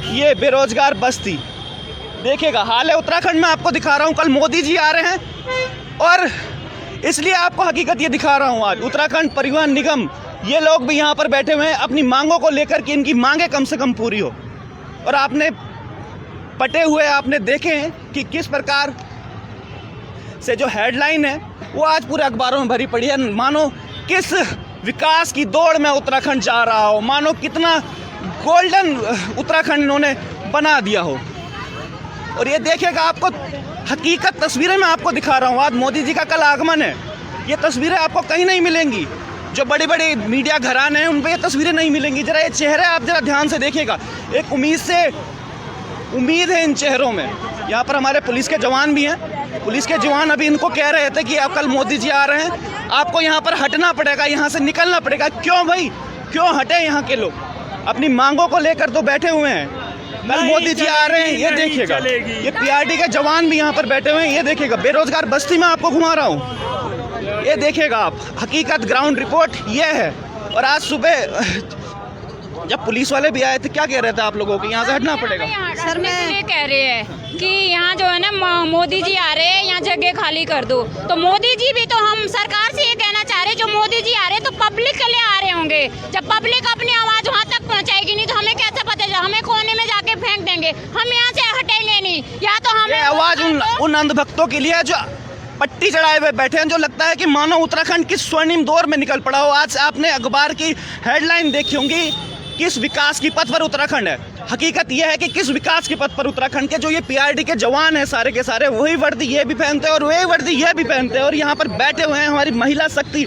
ये बेरोजगार बस्ती देखिएगा, हाल है उत्तराखंड में आपको दिखा रहा हूँ। कल मोदी जी आ रहे हैं और इसलिए आपको हकीकत ये दिखा रहा हूँ। आज उत्तराखंड परिवहन निगम ये लोग भी यहाँ पर बैठे हुए हैं अपनी मांगों को लेकर कि इनकी मांगें कम से कम पूरी हो। और आपने पटे हुए आपने देखे हैं कि किस प्रकार से जो हेडलाइन है वो आज पूरे अखबारों में भरी पड़ी है। मानो किस विकास की दौड़ में उत्तराखंड जा रहा हो, मानो कितना गोल्डन उत्तराखंड इन्होंने बना दिया हो। और ये देखिएगा, आपको हकीकत तस्वीरें मैं आपको दिखा रहा हूँ। आज मोदी जी का कल आगमन है, ये तस्वीरें आपको कहीं नहीं मिलेंगी। जो बड़ी बड़ी मीडिया घराने हैं उन पर ये तस्वीरें नहीं मिलेंगी। जरा ये चेहरे आप जरा ध्यान से देखिएगा, एक उम्मीद है इन चेहरों में। यहाँ पर हमारे पुलिस के जवान भी हैं। पुलिस के जवान अभी इनको कह रहे थे कि अब कल मोदी जी आ रहे हैं, आपको यहाँ पर हटना पड़ेगा, यहाँ से निकलना पड़ेगा। क्यों भाई, क्यों हटे? यहाँ के लोग अपनी मांगों को लेकर तो बैठे हुए हैं। कल मोदी जी आ रहे हैं, ये देखिएगा। ये पीआरडी के जवान भी यहाँ पर बैठे हुए हैं। ये देखिएगा, बेरोजगार बस्ती में आपको घुमा रहा हूँ। ये देखिएगा आप, हकीकत ग्राउंड रिपोर्ट ये है। और आज सुबह जब पुलिस वाले भी आए थे, क्या कह रहे थे आप लोगों को? यहाँ से हटना पड़ेगा। सर मैं ये कह रहे हैं कि यहाँ जो है ना मोदी जी आ रहे हैं, यहाँ जगह खाली कर दो। तो मोदी जी भी तो हम सरकार से ये कहना चाह रहे हैं, जो मोदी जी आ रहे हैं तो पब्लिक के लिए आ रहे होंगे। जब पब्लिक अपनी आवाज वहाँ तक पहुँचाएगी नहीं तो हमें कैसे पता चलेगा? हमें कोने में जाके फेंक देंगे, हम यहाँ से हटेंगे नहीं। या तो हमें आवाज उन अंधभक्तों के लिए जो पट्टी चढ़ाए हुए बैठे हैं, जो लगता है कि मानो उत्तराखंड किस स्वर्णिम दौर में निकल पड़ा हो। आज आपने अखबार की हेडलाइन देखी होंगी, किस विकास की पथ पर उत्तराखंड है। हकीकत यह है कि किस विकास के पथ पर उत्तराखंड के जो ये पीआरडी के जवान हैं सारे के सारे, वही वर्दी ये भी पहनते हैं और वही वर्दी ये भी पहनते हैं। और यहाँ पर बैठे हुए हैं हमारी महिला शक्ति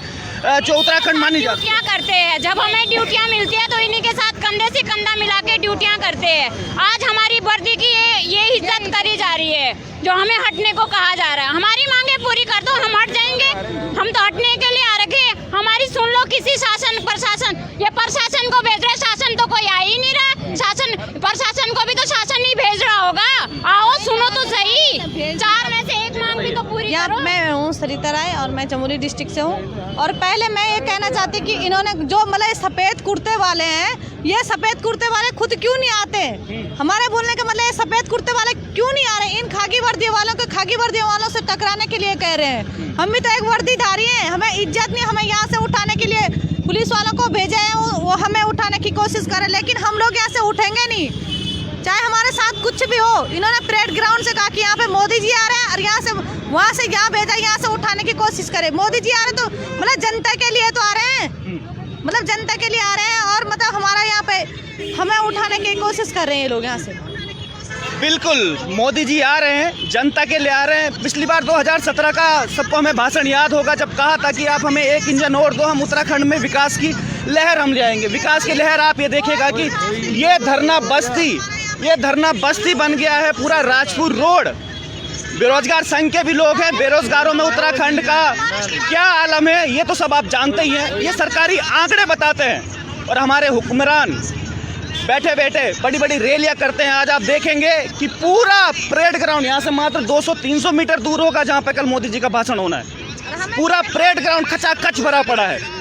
जो उत्तराखंड मानी जाती है। क्या करते हैं, जब हमें ड्यूटियाँ मिलती है तो इन्हीं के साथ कंधे से कंधा मिला के ड्यूटियाँ करते हैं। आज हमारी वर्दी की ये इज्जत करी जा रही है, जो हमें हटने को कहा जा रहा है। हमारी मांगे पूरी कर दो, हम हट जाएंगे। हम तो हटने के लिए आ रखे, हमारी सुन लो। किसी शासन प्रशासन, ये प्रशासन को भेज रहे, शासन तो कोई आ ही नहीं रहा। शासन प्रशासन को भी तो शासन ही भेज रहा होगा। आओ सुनो तो सही, 4 में से 1 मांग भी तो पूरी करो। मैं हूँ सरिता राय और मैं चमोली डिस्ट्रिक्ट से हूँ। और पहले मैं ये कहना चाहती कि इन्होंने जो मतलब सफ़ेद कुर्ते वाले हैं, ये सफ़ेद कुर्ते वाले खुद क्यों नहीं आते? हमारे बोलने का मतलब ये सफ़ेद कुर्ते वाले क्यों नहीं आ रहे? इन खाकी वर्दी वालों को खाकी वर्दी वालों से टकराने के लिए कह रहे हैं। हम भी तो एक वर्दीधारी हैं, हमें इज्जत नहीं, हमें यहाँ से उठाने के लिए पुलिस वालों को भेजा है, वो हमें उठाने की कोशिश कर रहे हैं। लेकिन हम लोग यहाँ से उठेंगे नहीं, चाहे हमारे साथ कुछ भी हो। इन्होंने परेड ग्राउंड से कहा कि यहाँ पे मोदी जी आ रहे हैं और यहाँ से वहाँ से यहाँ भेजा, यहाँ से उठाने की कोशिश करे। मोदी जी आ रहे तो मतलब जनता के लिए तो आ रहे हैं, मतलब जनता के लिए आ रहे हैं। और मतलब हमारा यहाँ पे हमें उठाने की कोशिश कर रहे हैं ये लोग यहाँ से। बिल्कुल, मोदी जी आ रहे हैं, जनता के लिए आ रहे हैं। पिछली बार 2017 का सबको हमें भाषण याद होगा, जब कहा था कि आप हमें 1 इंजन और दो, हम उत्तराखंड में विकास की लहर हम ले आएंगे। विकास की लहर आप ये देखिएगा कि ये धरना बस्ती बन गया है पूरा राजपुर रोड। बेरोजगार संघ के भी लोग हैं, बेरोजगारों में उत्तराखंड का क्या आलम है ये तो सब आप जानते ही हैं। ये सरकारी आंकड़े बताते हैं और हमारे हुक्मरान बैठे बैठे बड़ी बड़ी रैलियां करते हैं। आज आप देखेंगे कि पूरा परेड ग्राउंड यहाँ से मात्र 200-300 मीटर दूर होगा जहाँ पे कल मोदी जी का भाषण होना है। पूरा परेड ग्राउंड खचाखच भरा पड़ा है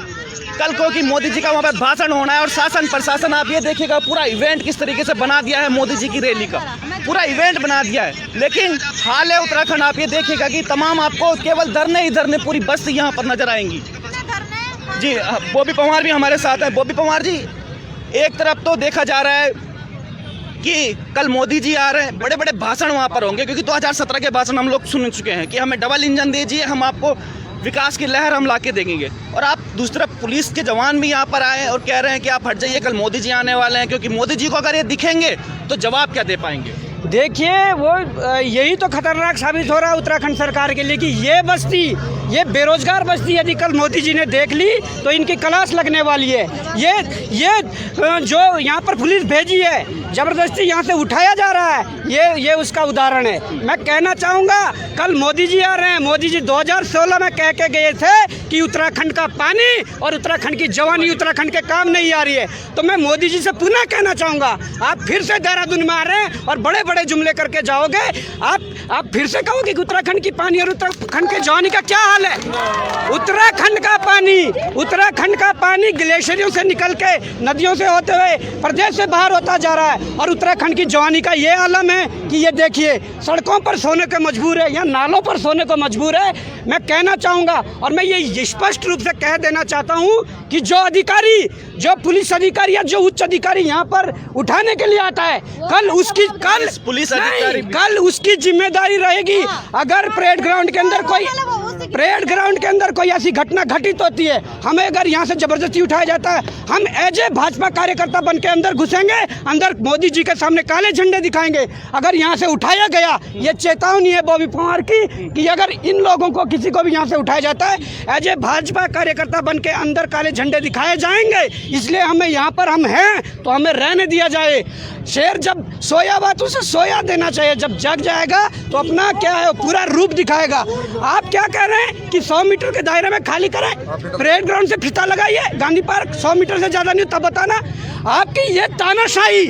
कल को कि मोदी जी का वहाँ पर भाषण होना है। और शासन प्रशासन आप ये देखिएगा पूरा इवेंट किस तरीके से बना दिया है, मोदी जी की रैली का पूरा इवेंट बना दिया है। लेकिन हाल है उत्तराखंड आप ये देखिएगा कि तमाम आपको केवल धरने ही धरने, पूरी बस्ती यहाँ पर नजर आएंगी। जी बॉबी पंवार भी हमारे साथ हैं। बॉबी पंवार जी, एक तरफ तो देखा जा रहा है कि कल मोदी जी आ रहे हैं, बड़े बड़े भाषण वहाँ पर होंगे, क्योंकि 2017 के भाषण हम लोग सुन चुके हैं कि हमें डबल इंजन दीजिए, हम आपको विकास की लहर हम ला के देंगे। और आप दूसरा पुलिस के जवान भी यहाँ पर आए और कह रहे हैं कि आप हट जाइए, कल मोदी जी आने वाले हैं। क्योंकि मोदी जी को अगर ये दिखेंगे तो जवाब क्या दे पाएंगे? देखिए, वो यही तो खतरनाक साबित हो रहा है उत्तराखंड सरकार के लिए कि ये बस्ती, ये बेरोजगार बस्ती यदि कल मोदी जी ने देख ली तो इनकी क्लास लगने वाली है। ये जो यहाँ पर पुलिस भेजी है, ज़बरदस्ती यहाँ से उठाया जा रहा है, ये उसका उदाहरण है। मैं कहना चाहूँगा कल मोदी जी आ रहे हैं। मोदी जी 2016 में कह के गए थे कि उत्तराखंड का पानी और उत्तराखंड की जवानी उत्तराखंड के काम नहीं आ रही है। तो मैं मोदी जी से पुनः कहना चाहूँगा, आप फिर से देहरादून में आ रहे हैं और बड़े बड़े जुमले करके जाओगे, आप फिर से कहोगे कि उत्तराखंड की पानी और उत्तराखंड के जवानी का क्या हाल है। उत्तराखंड का पानी ग्लेशियरों से निकल के नदियों से होते हुए प्रदेश से बाहर होता जा रहा है, और उत्तराखंड की जवानी का ये आलम है कि ये देखिए सड़कों पर सोने को मजबूर है या नालों पर सोने को मजबूर है। मैं कहना चाहूँगा और मैं ये स्पष्ट रूप से कह देना चाहता हूँ कि जो अधिकारी, जो पुलिस अधिकारी या जो उच्च अधिकारी यहाँ पर उठाने के लिए आता है, कल उसकी जिम्मेदारी रहेगी। अगर परेड ग्राउंड के अंदर कोई ऐसी घटना घटित होती है, हमें अगर यहाँ से जबरदस्ती उठाया जाता है, हम एज ए भाजपा कार्यकर्ता बन के अंदर घुसेंगे, अंदर मोदी जी के सामने काले झंडे दिखाएंगे। अगर यहाँ से उठाया गया, ये चेतावनी है बॉबी पवार की कि अगर इन लोगों को किसी को भी यहाँ से उठाया जाता है, एज ए भाजपा कार्यकर्ता बन के अंदर काले झंडे दिखाए जाएंगे। इसलिए हमें यहाँ पर हम हैं तो हमें रहने दिया जाए। शेर जब सोया हुआ तो उसे सोया देना चाहिए, जब जग जाएगा तो अपना क्या है पूरा रूप दिखाएगा। आप क्या कह रहे हैं कि 100 मीटर के दायरे में खाली करें, परेड ग्राउंड से फिता लगाइए, गांधी पार्क 100 मीटर से ज़्यादा नहीं, तब बताना। आपकी ये तानाशाही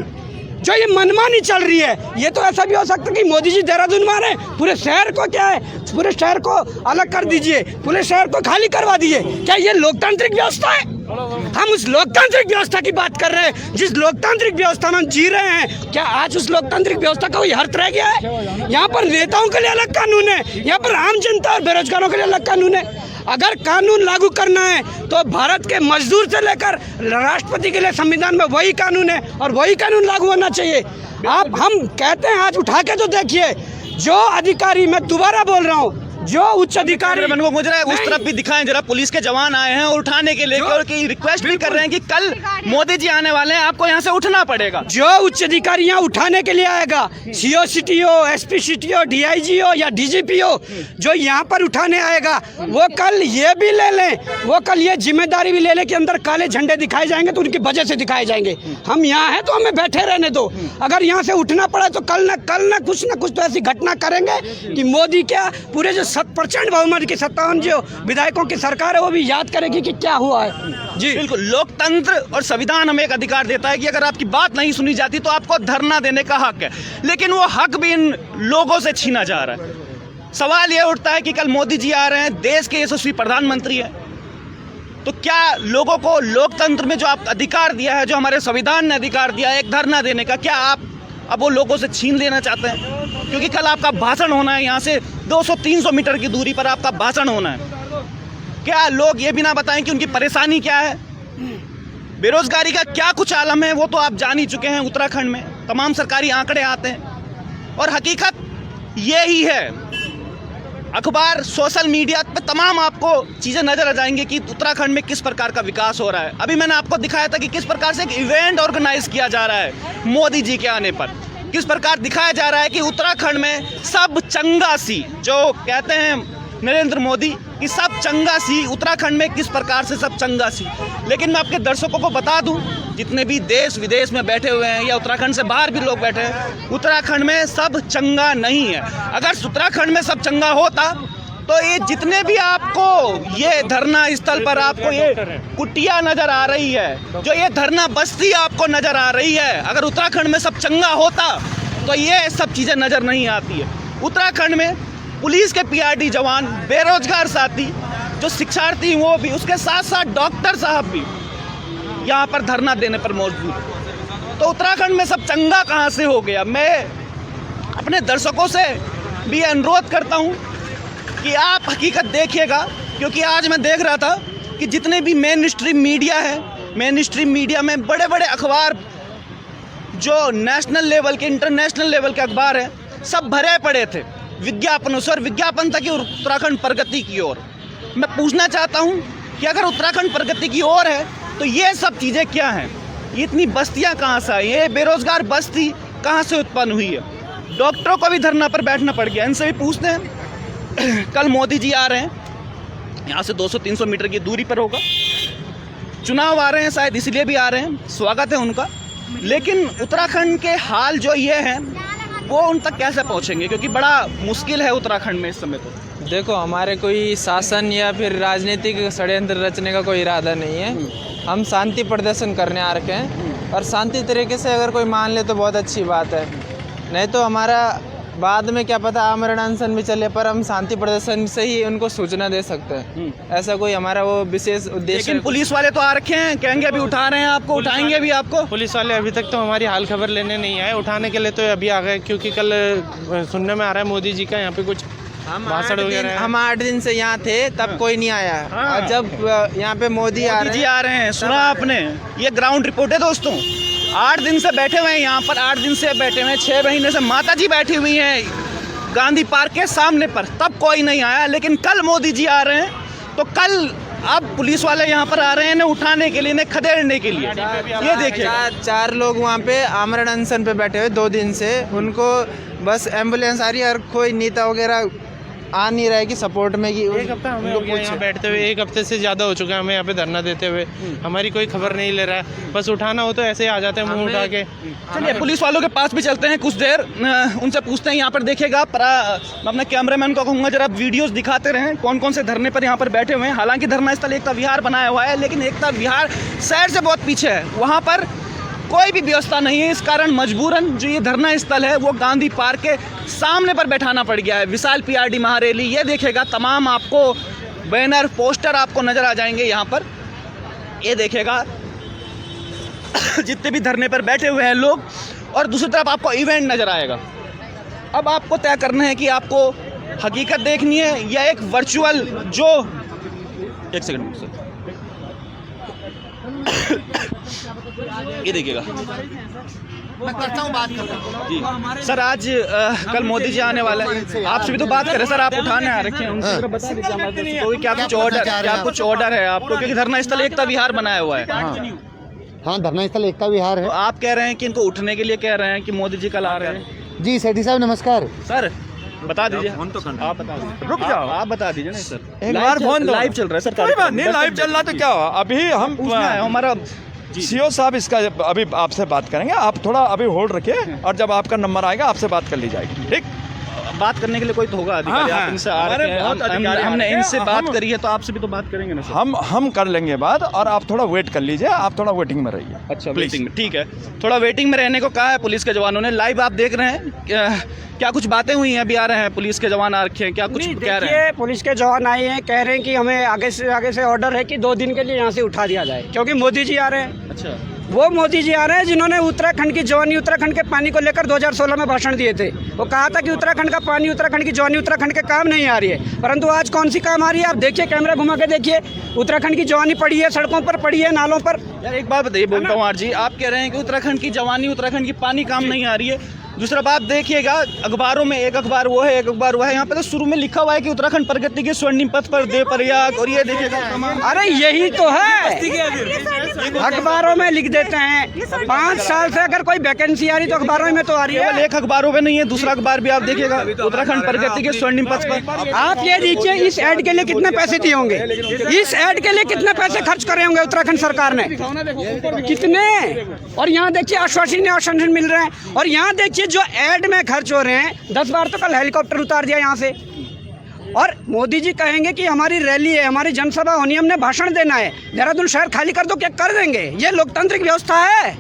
जो ये मनमानी चल रही है, ये तो ऐसा भी हो सकता है कि मोदी जी देहरादून मारे, पूरे शहर को क्या है, पूरे शहर को अलग कर दीजिए, पूरे शहर को खाली करवा दीजिए। क्या ये लोकतांत्रिक व्यवस्था है? हम उस लोकतांत्रिक व्यवस्था की बात कर रहे हैं जिस लोकतांत्रिक व्यवस्था में हम जी रहे हैं। क्या आज उस लोकतांत्रिक व्यवस्था का कोई अर्थ रह गया है? यहाँ पर नेताओं के लिए अलग कानून है, यहाँ पर आम जनता और बेरोजगारों के लिए अलग कानून है। अगर कानून लागू करना है तो भारत के मजदूर से लेकर राष्ट्रपति के लिए संविधान में वही कानून है और वही कानून लागू होना चाहिए। हम कहते हैं आज उठा के तो देखिए, जो अधिकारी, मैं दोबारा बोल रहा हूँ, जो उच्च अधिकारी मन को मुझे उस तरफ भी दिखाएं जरा, पुलिस के जवान आए हैं और उठाने के लिए और की रिक्वेस्ट भी कर रहे हैं कि कल मोदी जी आने वाले हैं, आपको यहाँ से उठना पड़ेगा। जो उच्च अधिकारी यहाँ उठाने के लिए आएगा, CO सिटी हो, SP सिटी हो, DIG हो या DGP हो, जो यहाँ पर उठाने आएगा वो कल ये भी ले लें, वो कल ये जिम्मेदारी भी ले लें कि अंदर काले झंडे दिखाए जाएंगे तो उनकी वजह से दिखाए जाएंगे। हम यहाँ हैं तो हमें बैठे रहने दो, अगर यहाँ से उठना पड़ा तो कल ना कुछ तो ऐसी घटना करेंगे कि मोदी क्या पूरे जो 7% बहुमत की 57 जो विधायकों की सरकार है वो भी याद करेगी कि क्या हुआ है। जी बिल्कुल, लोकतंत्र और संविधान हमें एक अधिकार देता है कि अगर आपकी बात नहीं सुनी जाती तो आपको धरना देने का हक है, लेकिन वो हक भी इन लोगों से छीना जा रहा है। सवाल ये उठता है कि कल मोदी जी आ रहे हैं, देश के यशस्वी प्रधानमंत्री हैं, तो क्या लोगों को लोकतंत्र में जो आप अधिकार दिया है, जो हमारे संविधान ने अधिकार दिया है एक धरना देने का, क्या आप अब वो लोगों से छीन लेना चाहते हैं? क्योंकि कल आपका भाषण होना है, यहाँ से 200-300 मीटर की दूरी पर आपका भाषण होना है। क्या लोग ये भी ना बताएं कि उनकी परेशानी क्या है, बेरोजगारी का क्या कुछ आलम है? वो तो आप जान ही चुके हैं, उत्तराखंड में तमाम सरकारी आंकड़े आते हैं और हकीकत यही है। अखबार, सोशल मीडिया पे तमाम आपको चीज़ें नज़र आ जाएंगी कि उत्तराखंड में किस प्रकार का विकास हो रहा है। अभी मैंने आपको दिखाया था कि किस प्रकार से एक इवेंट ऑर्गेनाइज किया जा रहा है मोदी जी के आने पर, किस प्रकार दिखाया जा रहा है कि उत्तराखंड में सब चंगा सी, जो कहते हैं नरेंद्र मोदी कि सब चंगा सी, उत्तराखंड में किस प्रकार से सब चंगा सी। लेकिन मैं आपके दर्शकों को बता दूं, जितने भी देश विदेश में बैठे हुए हैं या उत्तराखंड से बाहर भी लोग बैठे हैं, उत्तराखंड में सब चंगा नहीं है। अगर उत्तराखंड में सब चंगा होता तो ये जितने भी आपको ये धरना स्थल पर आपको ये कुटिया नज़र आ रही है, जो ये धरना बस्ती आपको नज़र आ रही है, अगर उत्तराखंड में सब चंगा होता तो ये सब चीज़ें नज़र नहीं आती है। उत्तराखंड में पुलिस के PRT जवान, बेरोजगार साथी, जो शिक्षार्थी वो भी, उसके साथ साथ डॉक्टर साहब भी यहाँ पर धरना देने पर मौजूद। तो उत्तराखंड में सब चंगा कहाँ से हो गया? मैं अपने दर्शकों से भी अनुरोध करता हूँ कि आप हकीकत देखिएगा, क्योंकि आज मैं देख रहा था कि जितने भी मेन स्ट्रीम मीडिया है, मेन स्ट्रीम मीडिया में बड़े बड़े अखबार, जो नेशनल लेवल के, इंटरनेशनल लेवल के अखबार हैं, सब भरे पड़े थे विज्ञापनों से, और विज्ञापन था कि उत्तराखंड प्रगति की ओर। मैं पूछना चाहता हूं कि अगर उत्तराखंड प्रगति की ओर है तो ये सब चीज़ें क्या हैं? ये इतनी बस्तियां कहाँ से आई? ये बेरोजगार बस्ती कहाँ से उत्पन्न हुई है? डॉक्टरों को भी धरना पर बैठना पड़ गया। इनसे भी पूछते हैं। कल मोदी जी आ रहे हैं, यहाँ से 200-300 मीटर की दूरी पर होगा, चुनाव आ रहे हैं, शायद इसलिए भी आ रहे हैं, स्वागत है उनका। लेकिन उत्तराखंड के हाल जो ये हैं वो उन तक कैसे पहुंचेंगे? क्योंकि बड़ा मुश्किल है उत्तराखंड में इस समय। तो देखो, हमारे कोई शासन या फिर राजनीतिक षड्यंत्र रचने का कोई इरादा नहीं है। हम शांति प्रदर्शन करने आ रखे हैं और शांति तरीके से अगर कोई मान ले तो बहुत अच्छी बात है। नहीं तो हमारा बाद में क्या पता आमरण अनशन भी चले, पर हम शांति प्रदर्शन से ही उनको सूचना दे सकते हैं। ऐसा कोई हमारा वो विशेष उद्देश्य। लेकिन पुलिस वाले तो आ रखे हैं, कहेंगे अभी उठा रहे हैं आपको, उठाएंगे भी आपको। पुलिस वाले अभी तक तो हमारी हाल खबर लेने नहीं आए, उठाने के लिए तो अभी आ गए, क्योंकि कल सुनने में आ रहा है मोदी जी का यहाँ पे कुछ भाषण वगैरह है। हम 8 दिन से यहाँ थे तब कोई नहीं आया। और जब यहाँ पे मोदी आ रहे हैं, सुना आपने, ये ग्राउंड रिपोर्ट है दोस्तों। 8 दिन से बैठे हुए हैं यहाँ पर, 8 दिन से बैठे हुए हैं, 6 महीने से माता जी बैठी हुई हैं गांधी पार्क के सामने पर, तब कोई नहीं आया। लेकिन कल मोदी जी आ रहे हैं, तो कल अब पुलिस वाले यहाँ पर आ रहे हैं इन्हें उठाने के लिए, इन्हें खदेड़ने के लिए। ये देखिए 4 लोग वहाँ पे आमरण अनशन पे बैठे हुए 2 दिन से, उनको बस एम्बुलेंस आ रही है और कोई नेता वगैरह आ नहीं रहा है कि सपोर्ट में कि एक हफ्ता हमें हो गया यहाँ बैठते हुए, 1 हफ्ते से ज़्यादा हो चुका है हमें यहाँ पे धरना देते हुए। हमारी कोई खबर नहीं ले रहा है, बस उठाना हो तो ऐसे ही आ जाते हैं मुंह उठा के। चलिए पुलिस वालों के पास भी चलते हैं कुछ देर, उनसे पूछते हैं। यहाँ पर देखिएगा, मैं अपने कैमरामैन को कहूँगा जरा वीडियोस दिखाते रहें कौन कौन से धरने पर यहाँ पर बैठे हुए हैं। हालांकि धरना स्थल एकता विहार बनाया हुआ है, लेकिन एकता विहार शहर से बहुत पीछे है, वहाँ पर कोई भी व्यवस्था नहीं है। इस कारण मजबूरन जो ये धरना स्थल है वो गांधी पार्क के सामने पर बैठाना पड़ गया है। विशाल पीआरडी महारैली, ये देखेगा तमाम आपको बैनर पोस्टर आपको नजर आ जाएंगे यहाँ पर। ये देखेगा जितने भी धरने पर बैठे हुए हैं लोग, और दूसरी तरफ आपको इवेंट नजर आएगा। अब आपको तय करना है कि आपको हकीकत देखनी है या एक वर्चुअल जो, एक सेकंड सर, ये देखिएगा मैं करता हूँ, बात करता हूँ जी सर। आज कल मोदी जी आने वाले हैं, आपसे भी तो बात करें सर, आप उठाने आ रखे हैं, उनसे जरा बता दीजिए हमारे दोस्तों को क्या कुछ ऑर्डर है आपको, क्योंकि धरना स्थल एकता विहार बनाया हुआ है। हाँ, धरना स्थल एकता विहार है। तो आप कह रहे हैं कि इनको उठने के लिए कह रहे हैं कि मोदी जी कल आ रहे हैं। जी सेठी साहब नमस्कार। सर बता दीजिए, आप बता दीजिए, रुक जाओ, आप बता दीजिए। नहीं सर, एक बार फोन लाइव चल रहा है सर, कोई बात नहीं, लाइव चल रहा तो क्या हुआ, अभी हम हमारा सीओ साहब इसका अभी आपसे बात करेंगे, आप थोड़ा अभी होल्ड रखिए और जब आपका नंबर आएगा आपसे बात कर ली जाएगी। ठीक, बात करने के लिए कोई तो होगा अधिकारी, आप इनसे आ रहे हैं, हमने इनसे बात करी है तो आपसे भी तो बात करेंगे ना सर। हम कर लेंगे बात, और आप थोड़ा वेट कर लीजिए, आप थोड़ा वेटिंग में रहिए। अच्छा, वेटिंग में, ठीक है, थोड़ा वेटिंग में रहने को कहा है पुलिस के जवानों ने। लाइव आप देख रहे हैं क्या कुछ बातें हुई हैं, अभी आ रहे हैं पुलिस के जवान आ रखे हैं, क्या कुछ कह रहे हैं? पुलिस के जवान आए हैं, कह रहे हैं कि हमें आगे से ऑर्डर है कि 2 दिन के लिए यहाँ से उठा दिया जाए, क्योंकि मोदी जी आ रहे हैं। अच्छा, वो मोदी जी आ रहे हैं जिन्होंने उत्तराखंड की जवानी, उत्तराखंड के पानी को लेकर 2016 में भाषण दिए थे। वो कहा था कि उत्तराखंड का पानी, उत्तराखंड की जवानी, उत्तराखंड के काम नहीं आ रही है, परंतु आज कौन सी काम आ रही है? आप देखिए, कैमरा घुमा के देखिए, उत्तराखंड की जवानी पड़ी है, सड़कों पर पड़ी है, नालों पर। यार एक बात बताइए, बोलता हूँ आर जी, आप कह रहे हैं कि उत्तराखंड की जवानी, उत्तराखंड की पानी काम नहीं आ रही है। दूसरा बात देखिएगा, अखबारों में एक अखबार वो है, एक अखबार वो है, यहाँ पे तो शुरू में लिखा हुआ है कि उत्तराखंड प्रगति के स्वर्णिम पथ पर दे प्रयाग, और ये देखिएगा तमाम। अरे यही तो है, अखबारों में लिख देते हैं। 5 साल से अगर कोई वैकेंसी आ रही तो अखबारों में तो आ रही है। एक अखबारों में नहीं है, दूसरा अखबार भी आप देखिएगा, उत्तराखंड प्रगति के स्वर्णिम पथ पर। आप ये देखिए, इस ऐड के लिए कितने पैसे दिए होंगे, इस ऐड के लिए कितने पैसे खर्च करे होंगे उत्तराखंड सरकार ने, कितने? और यहाँ देखिए आश्वासन मिल रहे हैं, और यहाँ देखिए जो ऐड में खर्च हो रहे हैं, 10 बार तो कल हेलीकॉप्टर उतार दिया यहाँ से। और मोदी जी कहेंगे कि हमारी रैली है, हमारी जनसभा होनी है, हमने भाषण देना है, देहरादून शहर खाली कर दो, क्या कर देंगे? ये लोकतांत्रिक व्यवस्था है।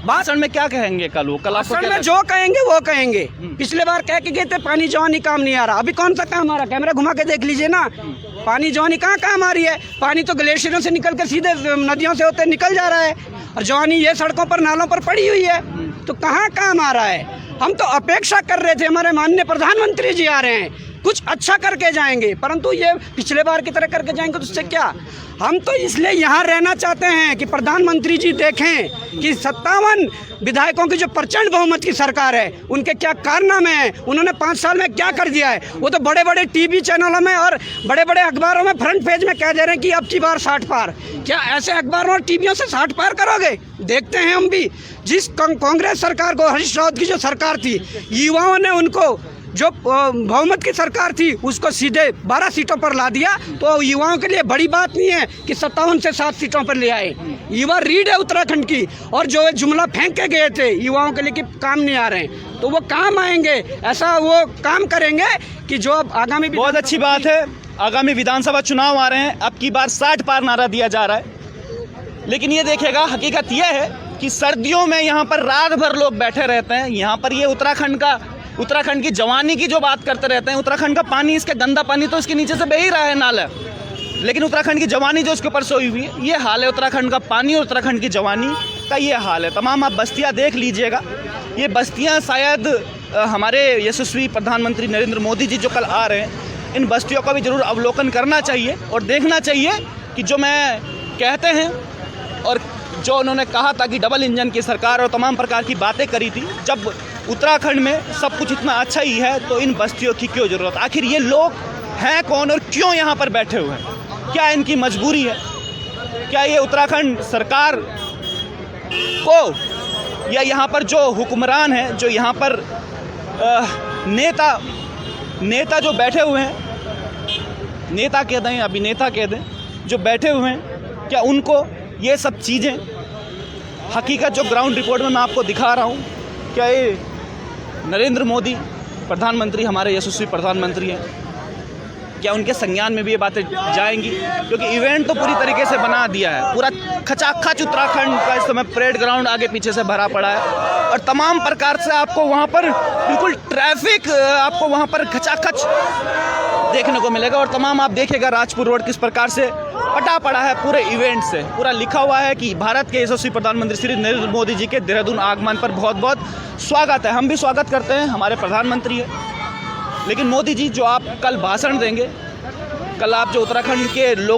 भाषण में क्या कहेंगे कल? वो कल आपको भाषण में जो कहेंगे वो कहेंगे। पिछले बार कह के गए थे पानी जवानी काम नहीं आ रहा, अभी कौन सा काम आ रहा? कैमरा घुमा के देख लीजिए ना, पानी जवानी कहाँ काम आ रही है? पानी तो ग्लेशियरों से निकल के सीधे नदियों से होते निकल जा रहा है, और जवानी ये सड़कों पर नालों पर पड़ी हुई है, तो कहाँ काम आ रहा है? हम तो अपेक्षा कर रहे थे हमारे माननीय प्रधानमंत्री जी आ रहे हैं, कुछ अच्छा करके जाएंगे, परंतु ये पिछले बार की तरह करके जाएंगे तो उससे क्या? हम तो इसलिए यहाँ रहना चाहते हैं कि प्रधानमंत्री जी देखें कि 57 विधायकों की जो प्रचंड बहुमत की सरकार है, उनके क्या कारनामे हैं, उन्होंने 5 साल में क्या कर दिया है। वो तो बड़े बड़े टीवी चैनलों में और बड़े बड़े अखबारों में फ्रंट पेज में कह दे रहे हैं कि अब की बार 60 पार। क्या ऐसे अखबारों और टीवियों से 60 पार करोगे? देखते हैं हम भी। जिस कांग्रेस सरकार को, हरीश रावत की जो सरकार थी, युवाओं ने उनको, जो बहुमत की सरकार थी उसको सीधे 12 सीटों पर ला दिया, तो युवाओं के लिए बड़ी बात नहीं है कि 57 से 7 सीटों पर ले आए। युवा रीढ़ है उत्तराखंड की, और जो जुमला फेंक के गए थे युवाओं के लिए कि काम नहीं आ रहे हैं, तो वो काम आएंगे, ऐसा वो काम करेंगे कि जो आगामी। बहुत अच्छी बात है, आगामी विधानसभा चुनाव आ रहे हैं, अब की बार 60 पार नारा दिया जा रहा है, लेकिन ये देखिएगा हकीकत यह है कि सर्दियों में यहाँ पर रात भर लोग बैठे रहते हैं। यहाँ पर ये उत्तराखंड की जवानी की जो बात करते रहते हैं, उत्तराखंड का पानी, इसका गंदा पानी तो इसके नीचे से बह ही रहा है नाला, लेकिन उत्तराखंड की जवानी जो इसके ऊपर सोई हुई है, ये हाल है उत्तराखंड का पानी और उत्तराखंड की जवानी का ये हाल है। तमाम आप बस्तियाँ देख लीजिएगा। ये बस्तियाँ शायद हमारे यशस्वी प्रधानमंत्री नरेंद्र मोदी जी जो कल आ रहे हैं, इन बस्तियों का भी ज़रूर अवलोकन करना चाहिए और देखना चाहिए कि जो मैं कहते हैं और जो उन्होंने कहा था कि डबल इंजन की सरकार और तमाम प्रकार की बातें करी थी, जब उत्तराखंड में सब कुछ इतना अच्छा ही है तो इन बस्तियों की क्यों ज़रूरत? आखिर ये लोग हैं कौन और क्यों यहाँ पर बैठे हुए हैं? क्या इनकी मजबूरी है? क्या ये उत्तराखंड सरकार को या यहाँ पर जो हुक्मरान हैं, जो यहाँ पर नेता जो बैठे हुए हैं, नेता कह दें, अभिनेता कह दें, जो बैठे हुए हैं, क्या उनको ये सब चीज़ें, हकीकत जो ग्राउंड रिपोर्ट में मैं आपको दिखा रहा हूँ, क्या ये नरेंद्र मोदी प्रधानमंत्री, हमारे यशस्वी प्रधानमंत्री हैं, क्या उनके संज्ञान में भी ये बातें जाएंगी? क्योंकि इवेंट तो पूरी तरीके से बना दिया है, पूरा खचाखच उत्तराखंड का इस समय परेड ग्राउंड आगे पीछे से भरा पड़ा है और तमाम प्रकार से आपको वहाँ पर बिल्कुल ट्रैफिक, आपको वहाँ पर खचाखच देखने को मिलेगा। और तमाम आप देखिएगा राजपुर रोड किस प्रकार से पटा पड़ा है पूरे इवेंट से। पूरा लिखा हुआ है कि भारत के यशस्वी प्रधानमंत्री श्री नरेंद्र मोदी जी के देहरादून आगमन पर बहुत बहुत स्वागत है। हम भी स्वागत करते हैं, हमारे प्रधानमंत्री है। लेकिन मोदी जी जो आप कल भाषण देंगे, कल आप जो उत्तराखंड के लोगों